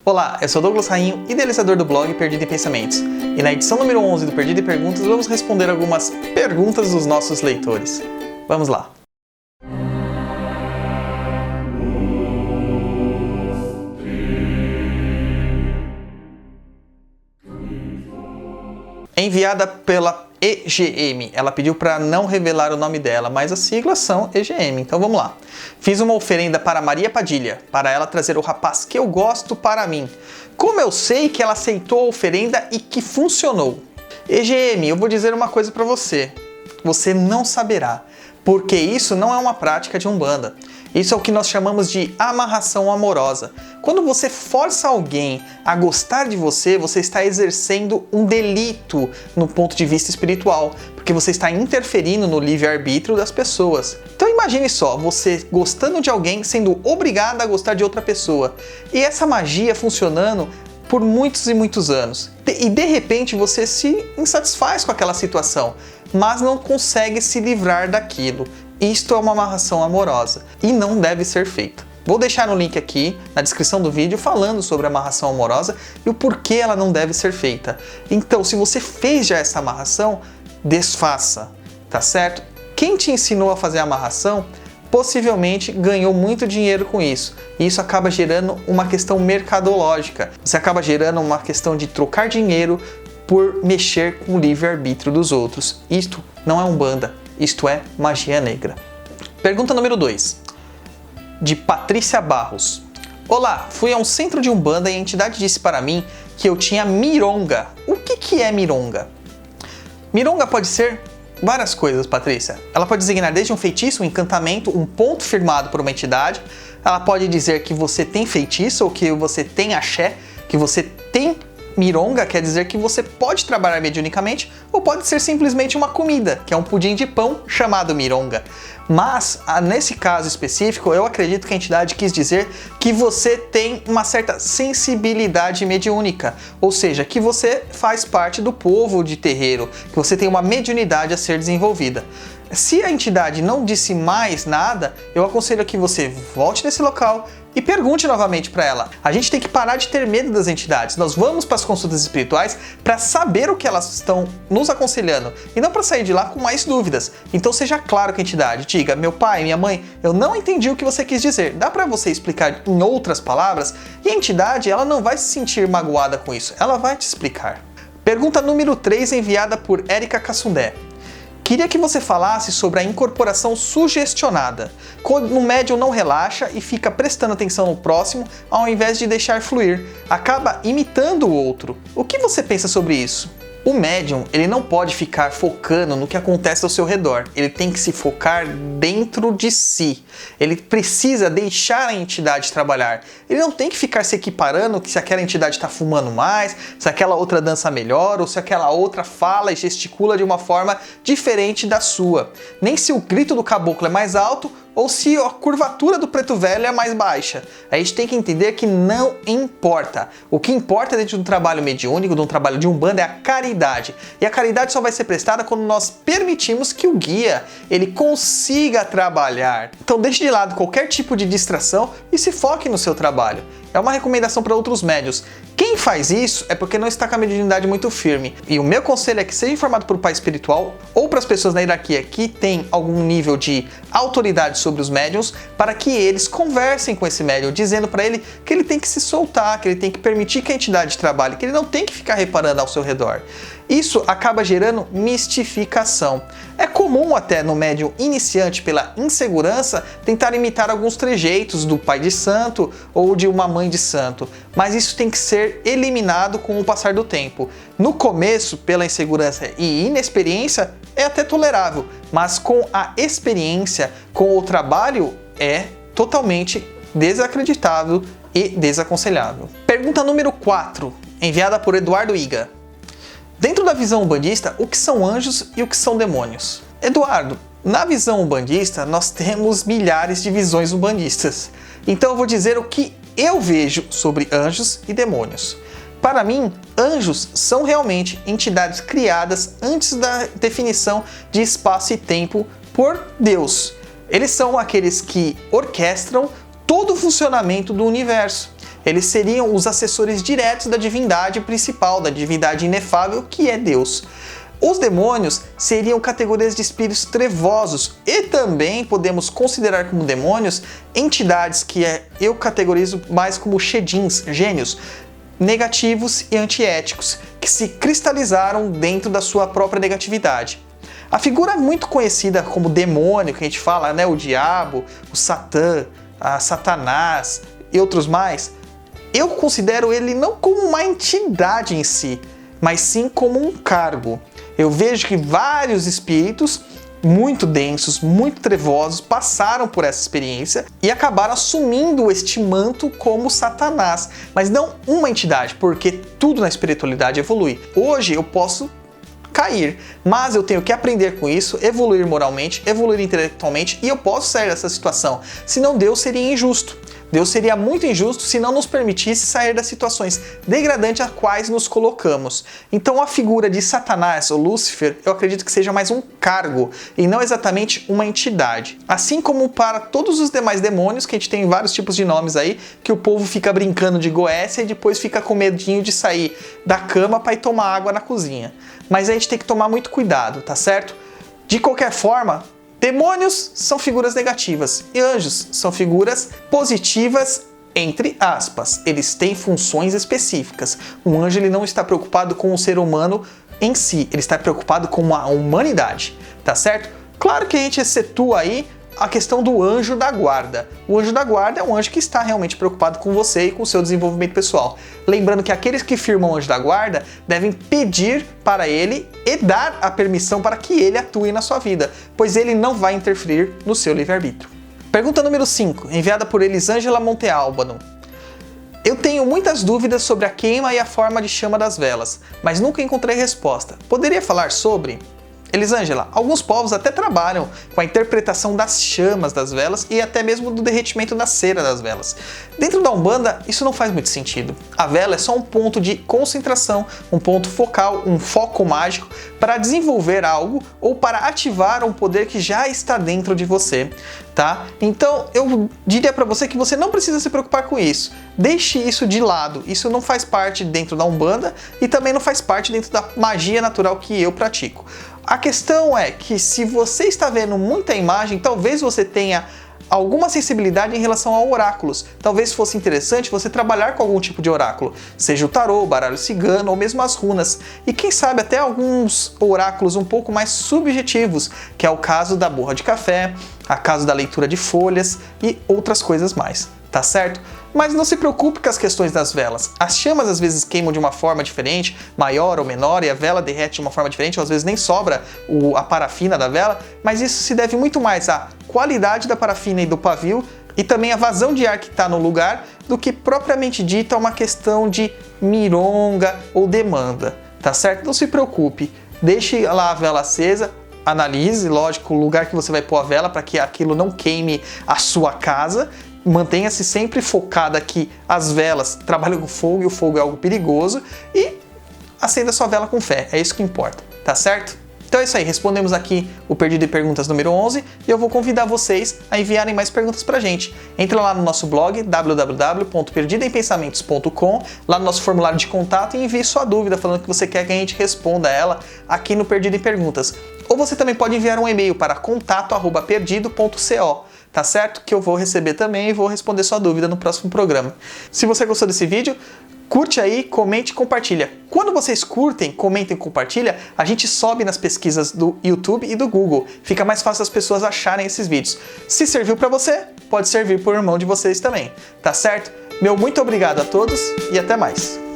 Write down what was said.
Olá, eu sou Douglas Rainho, idealizador do blog Perdido em Pensamentos. E na edição número 11 do Perdido em Perguntas, vamos responder algumas perguntas dos nossos leitores. Vamos lá! Enviada pela EGM. Ela pediu para não revelar o nome dela, mas as siglas são EGM. Então vamos lá. Fiz uma oferenda para Maria Padilha, para ela trazer o rapaz que eu gosto para mim. Como eu sei que ela aceitou a oferenda e que funcionou? EGM, eu vou dizer uma coisa para você. Você não saberá, porque isso não é uma prática de Umbanda. Isso é o que nós chamamos de amarração amorosa. Quando você força alguém a gostar de você, você está exercendo um delito no ponto de vista espiritual, porque você está interferindo no livre-arbítrio das pessoas. Então imagine só, você gostando de alguém sendo obrigado a gostar de outra pessoa. E essa magia funcionando por muitos e muitos anos. E de repente você se insatisfaz com aquela situação, mas não consegue se livrar daquilo. Isto é uma amarração amorosa e não deve ser feita. Vou deixar um link aqui na descrição do vídeo falando sobre a amarração amorosa e o porquê ela não deve ser feita. Então, se você fez já essa amarração, desfaça, tá certo? Quem te ensinou a fazer a amarração possivelmente ganhou muito dinheiro com isso. E isso acaba gerando uma questão mercadológica. Você acaba gerando uma questão de trocar dinheiro por mexer com o livre-arbítrio dos outros. Isto não é Umbanda. Isto é magia negra. Pergunta número 2, de Patrícia Barros. Olá, fui a um centro de Umbanda e a entidade disse para mim que eu tinha mironga. O que é mironga? Mironga pode ser várias coisas, Patrícia. Ela pode designar desde um feitiço, um encantamento, um ponto firmado por uma entidade. Ela pode dizer que você tem feitiço ou que você tem axé, que você tem mironga, quer dizer que você pode trabalhar mediunicamente, ou pode ser simplesmente uma comida, que é um pudim de pão chamado mironga. Mas, nesse caso específico, eu acredito que a entidade quis dizer que você tem uma certa sensibilidade mediúnica, ou seja, que você faz parte do povo de terreiro, que você tem uma mediunidade a ser desenvolvida. Se a entidade não disse mais nada, eu aconselho que você volte nesse local e pergunte novamente para ela. A gente tem que parar de ter medo das entidades. Nós vamos para as consultas espirituais para saber o que elas estão nos aconselhando e não para sair de lá com mais dúvidas. Então seja claro com a entidade. Diga, meu pai, minha mãe, eu não entendi o que você quis dizer. Dá para você explicar em outras palavras? E a entidade, ela não vai se sentir magoada com isso. Ela vai te explicar. Pergunta número 3, enviada por Érica Cassundé. Queria que você falasse sobre a incorporação sugestionada, quando o médium não relaxa e fica prestando atenção no próximo ao invés de deixar fluir, acaba imitando o outro. O que você pensa sobre isso? O médium, ele não pode ficar focando no que acontece ao seu redor, ele tem que se focar dentro de si. Ele precisa deixar a entidade trabalhar. Ele não tem que ficar se equiparando que se aquela entidade está fumando mais, se aquela outra dança melhor ou se aquela outra fala e gesticula de uma forma diferente da sua. Nem se o grito do caboclo é mais alto ou se a curvatura do preto velho é mais baixa. A gente tem que entender que não importa. O que importa dentro de um trabalho mediúnico, de um trabalho de Umbanda, é a caridade. E a caridade só vai ser prestada quando nós permitimos que o guia ele consiga trabalhar. Então deixe de lado qualquer tipo de distração e se foque no seu trabalho. É uma recomendação para outros médios. Quem faz isso é porque não está com a mediunidade muito firme. E o meu conselho é que seja informado por pai espiritual ou para as pessoas na hierarquia que têm algum nível de autoridade sobre os médiums, para que eles conversem com esse médium, dizendo para ele que ele tem que se soltar, que ele tem que permitir que a entidade trabalhe, que ele não tem que ficar reparando ao seu redor. Isso acaba gerando mistificação. É comum até no médium iniciante, pela insegurança, tentar imitar alguns trejeitos do pai de santo ou de uma mãe de santo, mas isso tem que ser eliminado com o passar do tempo. No começo, pela insegurança e inexperiência, é até tolerável, mas com a experiência, com o trabalho, é totalmente desacreditável e desaconselhável. Pergunta número 4, enviada por Eduardo Iga. Dentro da visão umbandista, o que são anjos e o que são demônios? Eduardo, na visão umbandista, nós temos milhares de visões umbandistas. Então eu vou dizer o que eu vejo sobre anjos e demônios. Para mim, anjos são realmente entidades criadas antes da definição de espaço e tempo por Deus. Eles são aqueles que orquestram todo o funcionamento do universo. Eles seriam os assessores diretos da divindade principal, da divindade inefável, que é Deus. Os demônios seriam categorias de espíritos trevosos e também podemos considerar como demônios entidades que eu categorizo mais como shedins, gênios, negativos e antiéticos, que se cristalizaram dentro da sua própria negatividade. A figura muito conhecida como demônio, que a gente fala, né, o diabo, o Satã, a Satanás e outros mais, eu considero ele não como uma entidade em si, mas sim como um cargo. Eu vejo que vários espíritos muito densos, muito trevosos, passaram por essa experiência e acabaram assumindo este manto como Satanás, mas não uma entidade, porque tudo na espiritualidade evolui. Hoje eu posso cair, mas eu tenho que aprender com isso, evoluir moralmente, evoluir intelectualmente e eu posso sair dessa situação, senão Deus seria injusto. Deus seria muito injusto se não nos permitisse sair das situações degradantes a quais nos colocamos. Então a figura de Satanás ou Lúcifer, eu acredito que seja mais um cargo e não exatamente uma entidade. Assim como para todos os demais demônios, que a gente tem vários tipos de nomes aí, que o povo fica brincando de Goécia e depois fica com medinho de sair da cama para ir tomar água na cozinha. Mas a gente tem que tomar muito cuidado, tá certo? De qualquer forma, demônios são figuras negativas e anjos são figuras positivas, entre aspas. Eles têm funções específicas. Um anjo ele não está preocupado com o ser humano em si, ele está preocupado com a humanidade, tá certo? Claro que a gente excetua aí a questão do anjo da guarda. O anjo da guarda é um anjo que está realmente preocupado com você e com o seu desenvolvimento pessoal. Lembrando que aqueles que firmam o anjo da guarda devem pedir para ele e dar a permissão para que ele atue na sua vida, pois ele não vai interferir no seu livre-arbítrio. Pergunta número 5, enviada por Elisângela Montealbano. Eu tenho muitas dúvidas sobre a queima e a forma de chama das velas, mas nunca encontrei resposta. Poderia falar sobre? Elisângela, alguns povos até trabalham com a interpretação das chamas das velas e até mesmo do derretimento da cera das velas. Dentro da Umbanda, isso não faz muito sentido. A vela é só um ponto de concentração, um ponto focal, um foco mágico para desenvolver algo ou para ativar um poder que já está dentro de você, tá? Então, eu diria para você que você não precisa se preocupar com isso. Deixe isso de lado. Isso não faz parte dentro da Umbanda e também não faz parte dentro da magia natural que eu pratico. A questão é que se você está vendo muita imagem, talvez você tenha alguma sensibilidade em relação a oráculos. Talvez fosse interessante você trabalhar com algum tipo de oráculo, seja o tarô, o baralho cigano ou mesmo as runas. E quem sabe até alguns oráculos um pouco mais subjetivos, que é o caso da borra de café, o caso da leitura de folhas e outras coisas mais, tá certo? Mas não se preocupe com as questões das velas. As chamas às vezes queimam de uma forma diferente, maior ou menor, e a vela derrete de uma forma diferente, ou às vezes nem sobra a parafina da vela, mas isso se deve muito mais à qualidade da parafina e do pavio e também à vazão de ar que está no lugar, do que propriamente dita uma questão de mironga ou demanda, tá certo? Não se preocupe, deixe lá a vela acesa, analise, lógico, o lugar que você vai pôr a vela para que aquilo não queime a sua casa. Mantenha-se sempre focada que as velas trabalham com fogo e o fogo é algo perigoso e acenda sua vela com fé, é isso que importa, tá certo? Então é isso aí, respondemos aqui o Perdido em Perguntas número 11 e eu vou convidar vocês a enviarem mais perguntas pra gente. Entra lá no nosso blog www.perdidoempensamentos.com, lá no nosso formulário de contato e envie sua dúvida falando que você quer que a gente responda ela aqui no Perdido em Perguntas. Ou você também pode enviar um e-mail para contato@perdido.co. Tá certo? Que eu vou receber também e vou responder sua dúvida no próximo programa. Se você gostou desse vídeo, curte aí, comente e compartilha. Quando vocês curtem, comentem e compartilham, a gente sobe nas pesquisas do YouTube e do Google. Fica mais fácil as pessoas acharem esses vídeos. Se serviu para você, pode servir para o irmão de vocês também. Tá certo? Meu muito obrigado a todos e até mais.